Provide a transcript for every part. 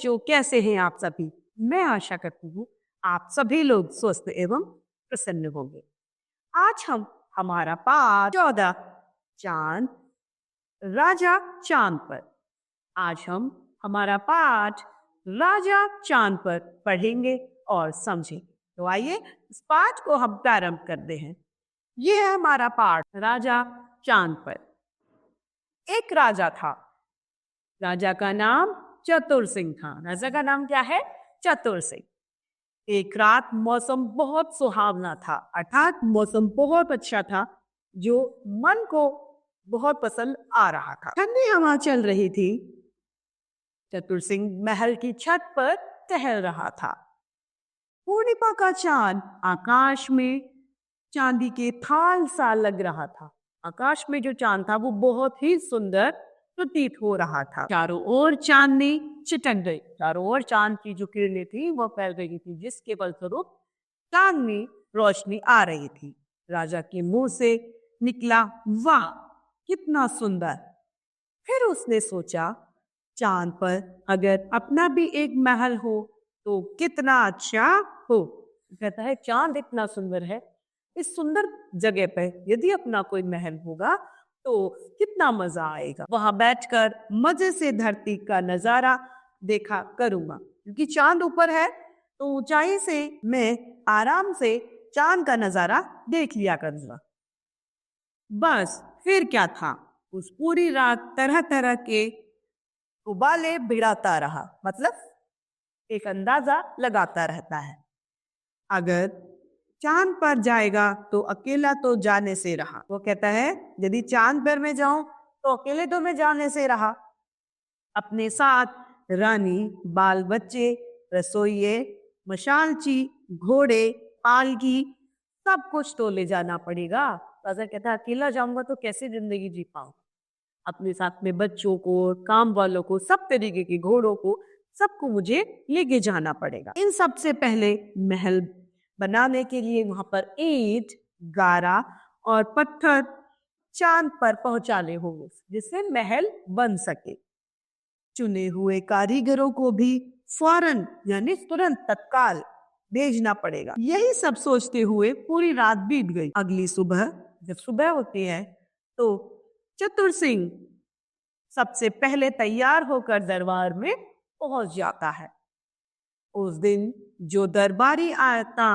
बच्चों, कैसे हैं आप सभी? मैं आशा करती हूँ आप सभी लोग स्वस्थ एवं प्रसन्न होंगे। आज हम हमारा पाठ 14 चांद राजा चांद पर। आज हम हमारा पाठ राजा चांद पर पढ़ेंगे और समझेंगे। तो आइए इस पाठ को हम प्रारंभ करते हैं। यह है हमारा पाठ राजा चांद पर। एक राजा था। राजा का नाम चतुर सिंह था। राजा का नाम क्या है? चतुर सिंह। एक रात मौसम बहुत सुहावना था, अर्थात मौसम बहुत अच्छा था, जो मन को बहुत पसंद आ रहा था। ठंडी हवा चल रही थी। चतुर सिंह महल की छत पर टहल रहा था। पूर्णिमा का चांद आकाश में चांदी के थाल सा लग रहा था। आकाश में जो चांद था वो बहुत ही सुंदर प्रतीत हो रहा था। चारों ओर चांदनी चिटक गई। चारों ओर चांद की जो किरणें थी वो फैल रही थी, जिसके फलस्वरूप चांदनी रोशनी आ रही थी। राजा के मुंह से निकला, वाह कितना सुंदर। फिर उसने सोचा, चांद पर अगर अपना भी एक महल हो तो कितना अच्छा हो। कहता है चांद इतना सुंदर है, इस सुंदर जगह पर यदि अपना कोई महल होगा तो कितना मजा आएगा। वहां बैठकर मजे से धरती का नजारा देखा करूंगा, क्योंकि चांद ऊपर है तो ऊंचाई से मैं आराम से चांद का नजारा देख लिया करूंगा। बस फिर क्या था, उस पूरी रात तरह तरह के उबाले भिड़ाता रहा। मतलब एक अंदाजा लगाता रहता है, अगर चांद पर जाएगा तो अकेला तो जाने से रहा। वो कहता है यदि चांद पर मैं जाऊं तो अकेले तो मैं जाने से रहा। अपने साथ रानी, बाल बच्चे, रसोइये, मशालची, घोड़े, पालकी, सब कुछ तो ले जाना पड़ेगा। राजा कहता है अकेला जाऊंगा तो कैसे जिंदगी जी पाऊं। अपने साथ में बच्चों को, काम वालों को, सब तरीके के घोड़ों को, सबको मुझे लेके जाना पड़ेगा। इन सब से पहले महल बनाने के लिए वहां पर ईंट, गारा और पत्थर चांद पर पहुंचाने होंगे, जिससे महल बन सके। चुने हुए कारीगरों को भी फौरन यानी तुरंत तत्काल भेजना पड़ेगा। यही सब सोचते हुए पूरी रात बीत गई। अगली सुबह जब सुबह होती है तो चतुर सिंह सबसे पहले तैयार होकर दरबार में पहुंच जाता है। उस दिन जो दरबारी आया था,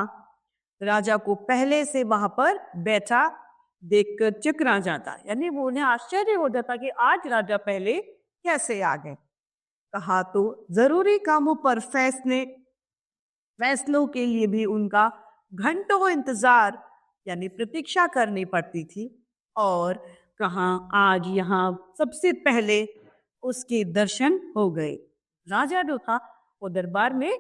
राजा को पहले से वहां पर बैठा देखकर चकरा जाता, यानी वो उन्हें आश्चर्य हो जाता कि आज राजा पहले कैसे आ गए। कहा तो जरूरी कामों पर फैसलों के लिए भी उनका घंटों इंतजार यानी प्रतीक्षा करनी पड़ती थी। और कहा आज यहाँ सबसे पहले उसके दर्शन हो गए। राजा जो था वो दरबार में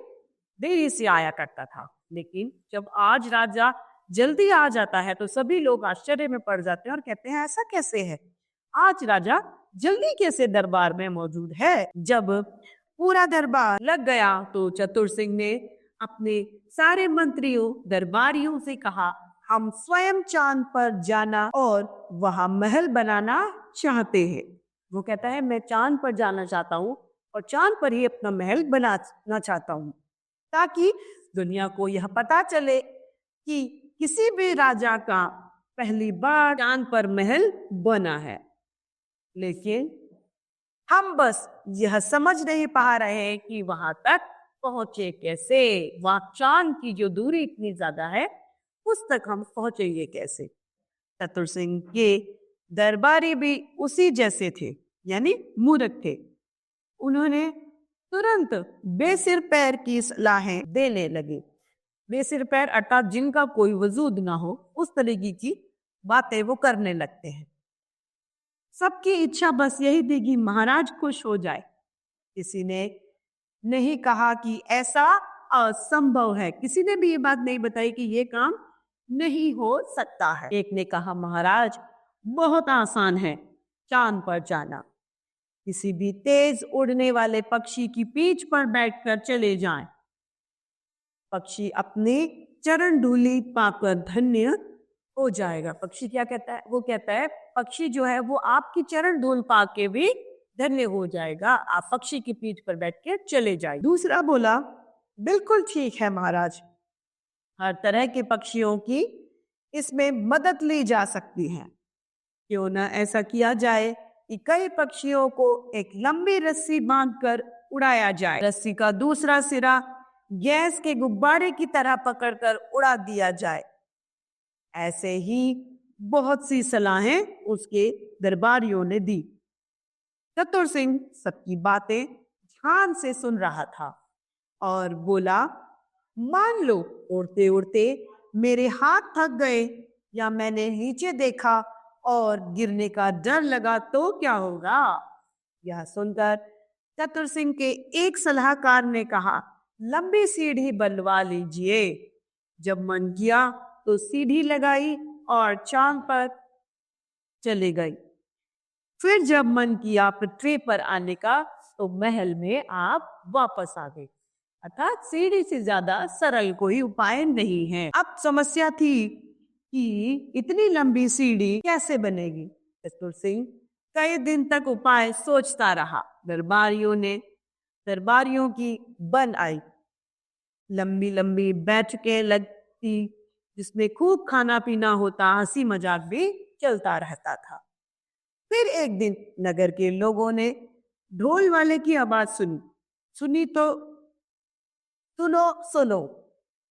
देरी से आया करता था, लेकिन जब आज राजा जल्दी आ जाता है तो सभी लोग आश्चर्य में पड़ जाते हैं और कहते हैं ऐसा कैसे है, आज राजा जल्दी कैसे दरबार में मौजूद है। जब पूरा दरबार लग गया तो चतुर सिंह ने अपने सारे मंत्रियों, दरबारियों से कहा हम स्वयं चांद पर जाना और वहां महल बनाना चाहते हैं। वो कहता है मैं चांद पर जाना चाहता हूँ और चांद पर ही अपना महल बनाना चाहता हूँ, ताकि दुनिया को यह पता चले कि किसी भी राजा का पहली बार चांद पर महल बना है। लेकिन हम बस यह समझ नहीं पा रहे हैं कि वहां तक पहुंचे कैसे। वहां चांद की जो दूरी इतनी ज्यादा है, उस तक हम पहुंचेंगे कैसे। चतुर सिंह के दरबारी भी उसी जैसे थे, यानी मूर्ख थे। उन्होंने तुरंत बेसिर पैर की सलाहें देने लगे। बेसिर पैर अर्थात जिनका कोई वजूद ना हो, उस तरीके की बातें वो करने लगते हैं। सबकी इच्छा बस यही थी कि महाराज खुश हो जाए। किसी ने नहीं कहा कि ऐसा असंभव है, किसी ने भी ये बात नहीं बताई कि ये काम नहीं हो सकता है। एक ने कहा महाराज बहुत आसान है चांद पर जाना, किसी भी तेज उड़ने वाले पक्षी की पीठ पर बैठकर चले जाएं। पक्षी अपने चरण धूलि पाकर धन्य हो जाएगा। पक्षी क्या कहता है? वो कहता है पक्षी जो है वो आपकी चरण धूल पा के भी धन्य हो जाएगा, आप पक्षी की पीठ पर बैठ के चले जाइए। दूसरा बोला, बिल्कुल ठीक है महाराज, हर तरह के पक्षियों की इसमें मदद ली जा सकती है। क्यों ना ऐसा किया जाए कि कई पक्षियों को एक लंबी रस्सी बांधकर उड़ाया जाए, रस्सी का दूसरा सिरा गैस के गुब्बारे की तरह पकड़कर उड़ा दिया जाए। ऐसे ही बहुत सी सलाहें उसके दरबारियों ने दी। चतुर सिंह सबकी बातें ध्यान से सुन रहा था और बोला, मान लो उड़ते उड़ते मेरे हाथ थक गए या मैंने नीचे देखा और गिरने का डर लगा तो क्या होगा? यह सुनकर चतुर सिंह के एक सलाहकार ने कहा, लंबी सीढ़ी बनवा लीजिए। जब मन किया तो सीढ़ी लगाई और चांद पर चले गई। फिर जब मन किया पृथ्वी पर आने का तो महल में आप वापस आ गए। अर्थात सीढ़ी से ज्यादा सरल कोई उपाय नहीं है। अब समस्या थी कि इतनी लंबी सीढ़ी कैसे बनेगी। चतुर सिंह कई दिन तक उपाय सोचता रहा। दरबारियों की बन आई। लंबी लंबी बैठकें लगती जिसमें खूब खाना पीना होता, हंसी मजाक भी चलता रहता था। फिर एक दिन नगर के लोगों ने ढोल वाले की आवाज सुनी तो सुनो सुनो,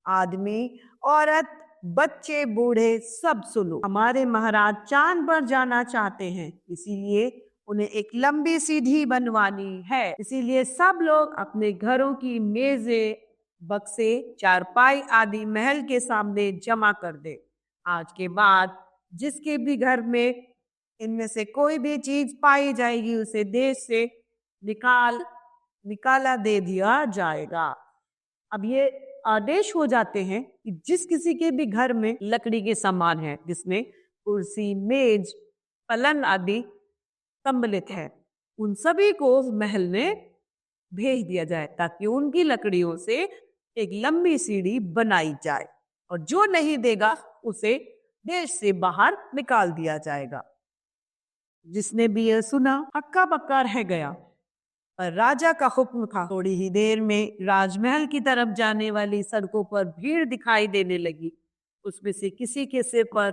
आदमी औरत बच्चे बूढ़े सब सुनो, हमारे महाराज चांद पर जाना चाहते हैं, इसीलिए उन्हें एक लंबी सीढ़ी बनवानी है। इसीलिए सब लोग अपने घरों की मेजे, बक्से, चारपाई आदि महल के सामने जमा कर दे। आज के बाद जिसके भी घर में इनमें से कोई भी चीज पाई जाएगी उसे देश से निकाला दे दिया जाएगा। अब ये आदेश हो जाते हैं कि जिस किसी के भी घर में लकड़ी के सामान है, जिसमें कुर्सी, मेज, पलंग आदि सम्मिलित है, उन सभी को महल में भेज दिया जाए ताकि उनकी लकड़ियों से एक लंबी सीढ़ी बनाई जाए, और जो नहीं देगा उसे देश से बाहर निकाल दिया जाएगा। जिसने भी यह सुना हक्का बक्का रह गया। पर राजा का हुक्म था। थोड़ी ही देर में राजमहल की तरफ जाने वाली सड़कों पर भीड़ दिखाई देने लगी। उसमें से किसी के सिर पर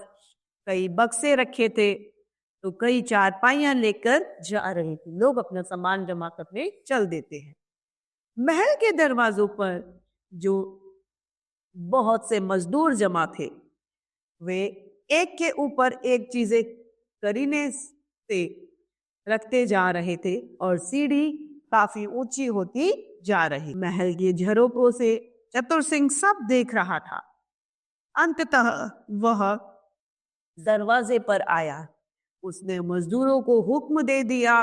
कई बक्से रखे थे तो कई चारपाइयां लेकर जा रहे थे। लोग अपना सामान जमा करने चल देते हैं। महल के दरवाजों पर जो बहुत से मजदूर जमा थे, वे एक के ऊपर एक चीजें करीने से रखते जा रहे थे और सीढ़ी काफी ऊंची होती जा रही। महल के झरोकों से चतुर सिंह सब देख रहा था। अंततः वह दरवाजे पर आया। उसने मजदूरों को हुक्म दे दिया,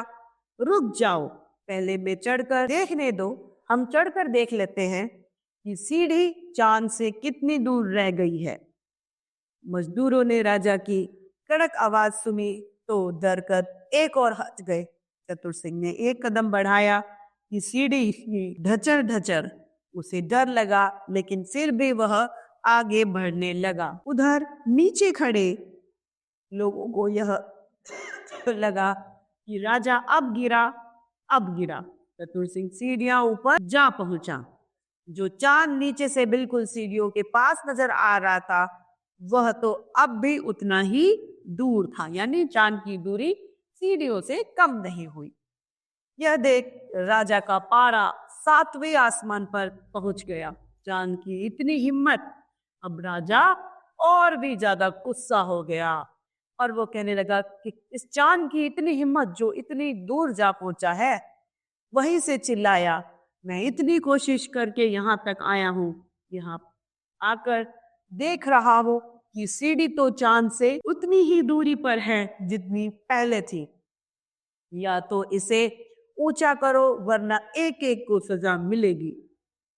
रुक जाओ, पहले मैं चढ़कर देखने दो। हम चढ़कर देख लेते हैं कि सीढ़ी चांद से कितनी दूर रह गई है। मजदूरों ने राजा की कड़क आवाज सुनी तो डर कर एक और हट गए। चतुर सिंह ने एक कदम बढ़ाया कि सीढ़ी ढचर ढचर, उसे डर लगा, लेकिन फिर भी वह आगे बढ़ने लगा। उधर नीचे खड़े लोगों को यह लगा कि राजा अब गिरा। चतुर सिंह सीढ़ियां ऊपर जा पहुंचा। जो चांद नीचे से बिल्कुल सीढ़ियों के पास नजर आ रहा था, वह तो अब भी उतना ही दूर था, यानी चांद की दूरी सीढ़ियों से कम नहीं हुई। यह देख राजा का पारा 7वें आसमान पर पहुंच गया। चांद की इतनी हिम्मत! अब राजा और भी ज्यादा गुस्सा हो गया और वो कहने लगा कि इस चांद की इतनी हिम्मत जो इतनी दूर जा पहुंचा है। वहीं से चिल्लाया, मैं इतनी कोशिश करके यहाँ तक आया हूँ, यहाँ आकर देख रहा हूँ कि सीढ़ी तो चांद से उतनी ही दूरी पर है जितनी पहले थी। या तो इसे ऊंचा करो वरना एक एक को सजा मिलेगी।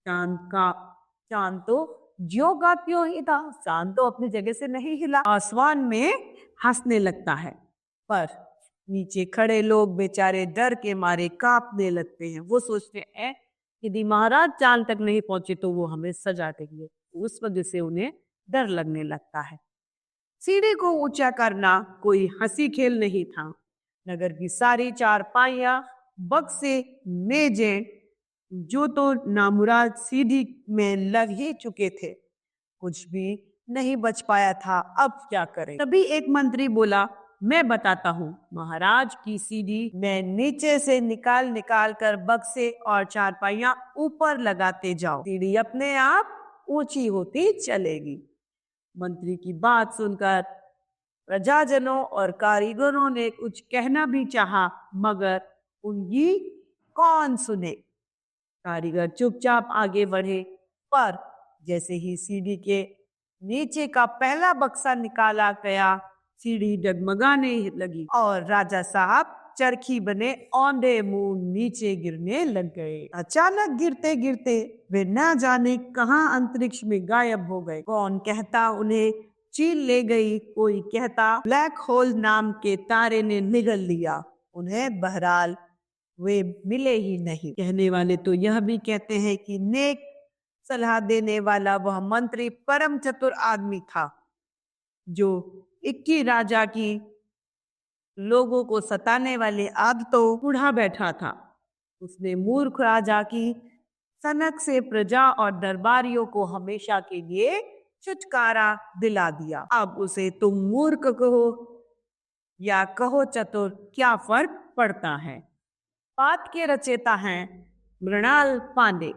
चांद तो ज्यों का त्यों ही था। चांद तो अपनी जगह से नहीं हिला, आसमान में हंसने लगता है। पर नीचे खड़े लोग बेचारे डर के मारे कांपने लगते हैं। वो सोचते हैं यदि महाराज चांद तक नहीं पहुंचे तो वो हमें सजा देंगे। उस वजह से उन्हें डर लगने लगता है। सीढ़ी को ऊंचा करना कोई हंसी खेल नहीं था। नगर की सारी चारपाइयां बक्से मेजें जो तो नामुराद सीढ़ी में लग ही चुके थे। कुछ भी नहीं बच पाया था, अब क्या करें? तभी एक मंत्री बोला, मैं बताता हूँ। महाराज की सीढ़ी में नीचे से निकाल निकाल कर बक्से और चारपाइयां ऊपर लगाते जाओ, सीढ़ी अपने आप ऊंची होती चलेगी। मंत्री की बात सुनकर प्रजाजनों और कारीगरों ने कुछ कहना भी चाहा, मगर उनकी कौन सुने। कारीगर चुपचाप आगे बढ़े, पर जैसे ही सीढ़ी के नीचे का पहला बक्सा निकाला गया, सीढ़ी डगमगाने लगी और राजा साहब चरखी बने औंधे मुंह नीचे गिरने लग गए। अचानक गिरते गिरते वे न जाने कहां अंतरिक्ष में गायब हो गए। कौन कहता उन्हें चील ले गई, कोई कहता ब्लैक होल नाम के तारे ने निगल लिया उन्हें। बहरहाल वे मिले ही नहीं। कहने वाले तो यह भी कहते हैं कि नेक सलाह देने वाला वह मंत्री परम चतुर आदमी था, जो 21 राजा की लोगों को सताने वाले आदतों बूढ़ा बैठा था। उसने मूर्ख राजा की सनक से प्रजा और दरबारियों को हमेशा के लिए छुटकारा दिला दिया। अब उसे तुम मूर्ख कहो या कहो चतुर, क्या फर्क पड़ता है। पाठ के रचयिता हैं मृणाल पांडे।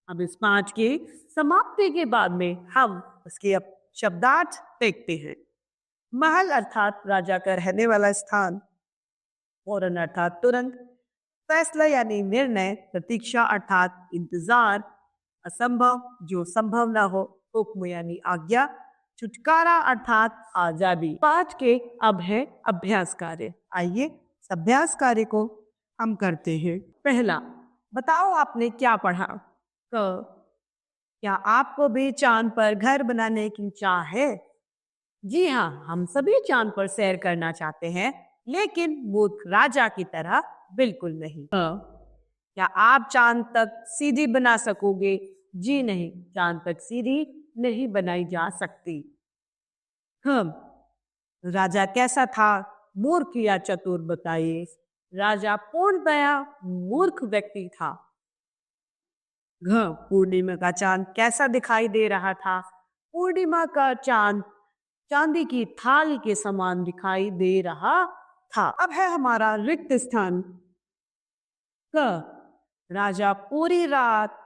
अब इस पाठ के समाप्ति के बाद में हम उसके अब शब्दार्थ देखते हैं। महल अर्थात राजा का रहने वाला स्थान, फौरन अर्थात तुरंत, फैसला यानी निर्णय, प्रतीक्षा अर्थात इंतजार, असंभव जो संभव ना हो, हुक्म यानी आज्ञा, छुटकारा अर्थात आजादी। पाठ के अब है अभ्यास कार्य। आइए इस अभ्यास कार्य को हम करते हैं। पहला, बताओ आपने क्या पढ़ा। क, क्या आपको भी चांद पर घर बनाने की चाह है। जी हाँ, हम सभी चांद पर सैर करना चाहते हैं, लेकिन मूर्ख राजा की तरह बिल्कुल नहीं। क्या आप चांद तक सीढ़ी बना सकोगे। जी नहीं, चांद तक सीढ़ी नहीं बनाई जा सकती। हम, राजा कैसा था, मूर्ख या चतुर, बताइए। राजा पूर्णतया मूर्ख व्यक्ति था। घ, पूर्णिमा का चांद कैसा दिखाई दे रहा था। पूर्णिमा का चांद चांदी की थाल के समान दिखाई दे रहा था। अब है हमारा रिक्त स्थान। क, राजा पूरी रात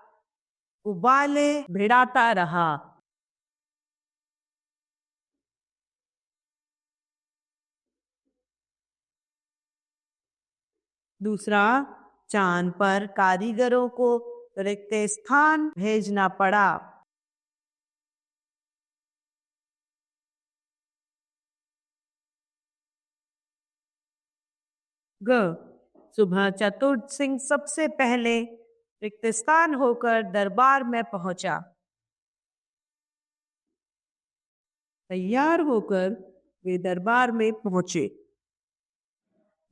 उबाले भिड़ाता रहा। दूसरा, चांद पर कारीगरों को रिक्त स्थान भेजना पड़ा। ग, सुबह चतुर सिंह सबसे पहले रिक्त स्थान होकर दरबार में पहुंचा। तैयार होकर वे दरबार में पहुंचे।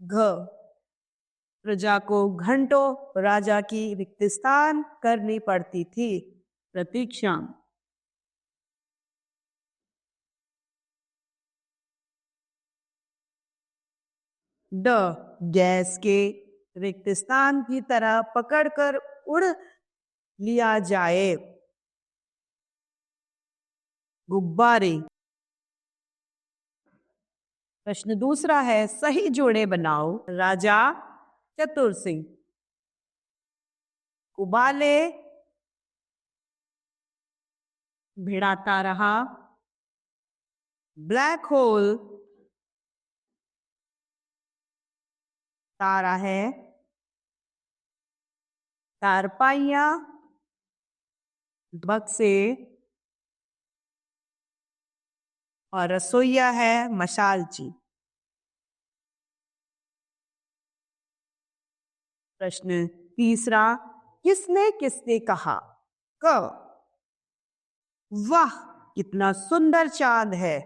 घ, प्रजा को घंटों राजा की रिक्त स्थान करनी पड़ती थी। प्रतीक्षा। ड, गैस के रिक्त स्थान की तरह पकड़कर उड़ लिया जाए। गुब्बारे। प्रश्न दूसरा है, सही जोड़े बनाओ। राजा चतुर सिंह उबाले भिड़ाता रहा। ब्लैक होल तारा है। तारपाइया बक्से और रसोईया है मशालची। प्रश्न तीसरा, किसने किसने कहा। क, वाह कितना सुंदर चांद है।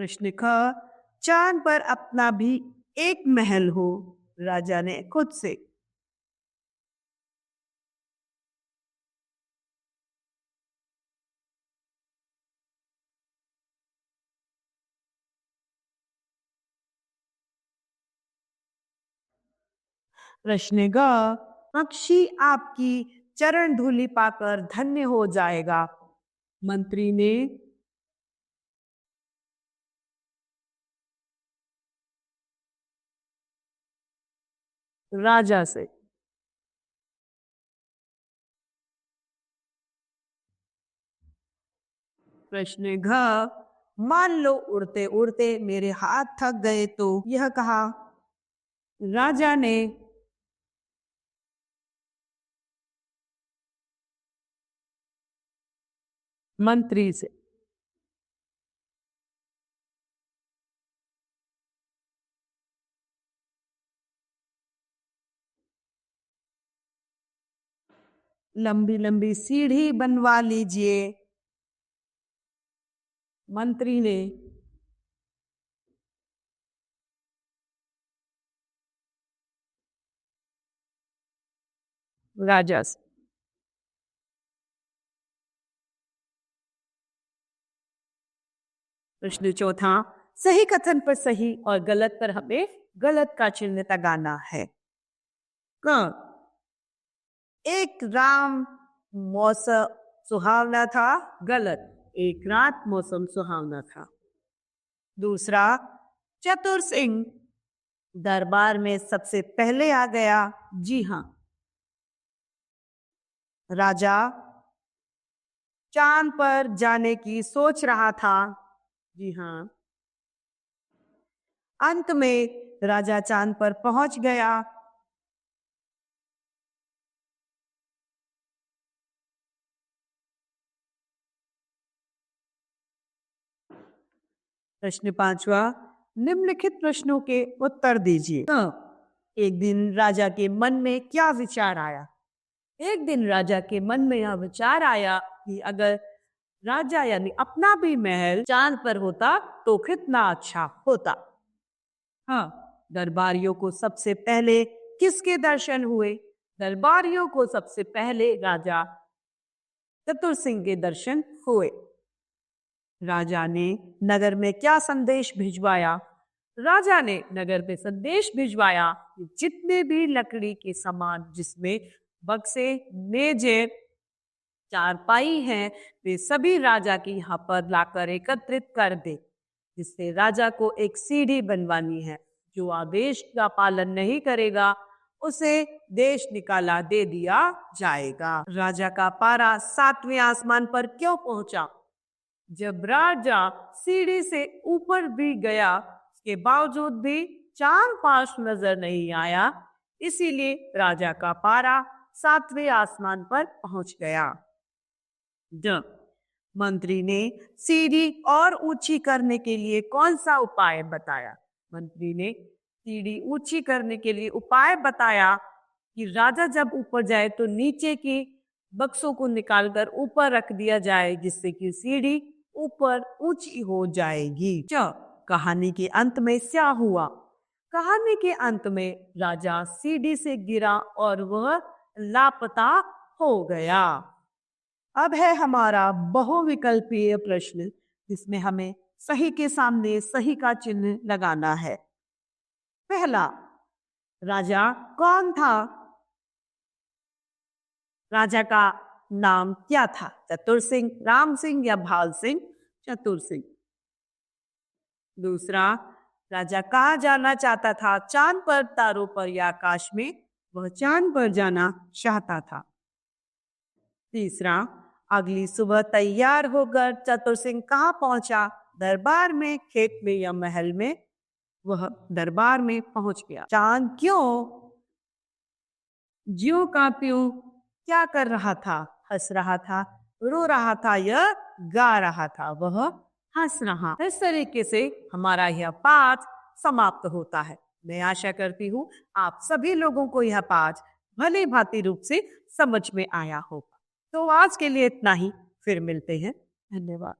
प्रश्न ख, चांद पर अपना भी एक महल हो, राजा ने खुद से। प्रश्न ग, पक्षी आपकी चरण धूलि पाकर धन्य हो जाएगा, मंत्री ने। राजा से। प्रश्न घ, मान लो उड़ते उड़ते मेरे हाथ थक गए तो, यह कहा, राजा ने। मंत्री से। लंबी लंबी सीढ़ी बनवा लीजिए, मंत्री ने। राजा से। प्रश्न चौथा, सही कथन पर सही और गलत पर हमें गलत का चिन्ह लगाना है। क, एक राम मौसम सुहावना था, गलत, एक रात मौसम सुहावना था। दूसरा, चतुर सिंह दरबार में सबसे पहले आ गया, जी हाँ। राजा चांद पर जाने की सोच रहा था, जी हाँ। अंत में राजा चांद पर पहुंच गया। प्रश्न पांचवा, निम्नलिखित प्रश्नों के उत्तर दीजिए। एक दिन राजा के मन में क्या विचार आया? एक दिन राजा के मन में यह विचार आया कि अगर राजा यानी अपना भी महल चांद पर होता तो कितना अच्छा होता। हाँ, दरबारियों को सबसे पहले किसके दर्शन हुए? दरबारियों को सबसे पहले राजा चतुर सिंह के दर्शन हुए। राजा ने नगर में क्या संदेश भिजवाया? राजा ने नगर में संदेश भिजवाया कि जितने भी लकड़ी के सामान, जिसमें बक्से, मेजे, चारपाई हैं, वे सभी राजा के यहाँ पर लाकर एकत्रित कर दे, जिससे राजा को एक सीढ़ी बनवानी है। जो आदेश का पालन नहीं करेगा उसे देश निकाला दे दिया जाएगा। राजा का पारा 7वें आसमान पर क्यों पहुंचा? जब राजा सीढ़ी से ऊपर भी गया, उसके बावजूद भी चांद पास नजर नहीं आया, इसीलिए राजा का पारा 7वें आसमान पर पहुंच गया। मंत्री ने सीढ़ी और ऊंची करने के लिए कौन सा उपाय बताया? मंत्री ने सीढ़ी ऊंची करने के लिए उपाय बताया कि राजा जब ऊपर जाए तो नीचे की बक्सों को निकालकर ऊपर रख दिया जाए, जिससे कि सीढ़ी ऊपर ऊंची हो जाएगी। कहानी के अंत में क्या हुआ? कहानी के अंत में राजा सीढ़ी से गिरा और वह लापता हो गया। अब है हमारा बहुविकल्पीय प्रश्न, जिसमें हमें सही के सामने सही का चिन्ह लगाना है। पहला, राजा कौन था? राजा का नाम क्या था? चतुर सिंह, राम सिंह या भाल सिंह? चतुर सिंह। दूसरा, राजा कहाँ जाना चाहता था? चांद पर, तारों पर या आकाश में? वह चांद पर जाना चाहता था। तीसरा, अगली सुबह तैयार होकर चतुर सिंह कहाँ पहुंचा? दरबार में, खेत में या महल में? वह दरबार में पहुंच गया। चांद क्यों? ज्यों का त्यों क्या कर रहा था? हंस रहा था, रो रहा था या गा रहा था? वह हंस रहा। इस तरीके से हमारा यह पाठ समाप्त होता है। मैं आशा करती हूँ आप सभी लोगों को यह पाठ भली भांति रूप से समझ में आया होगा। तो आज के लिए इतना ही, फिर मिलते हैं। धन्यवाद।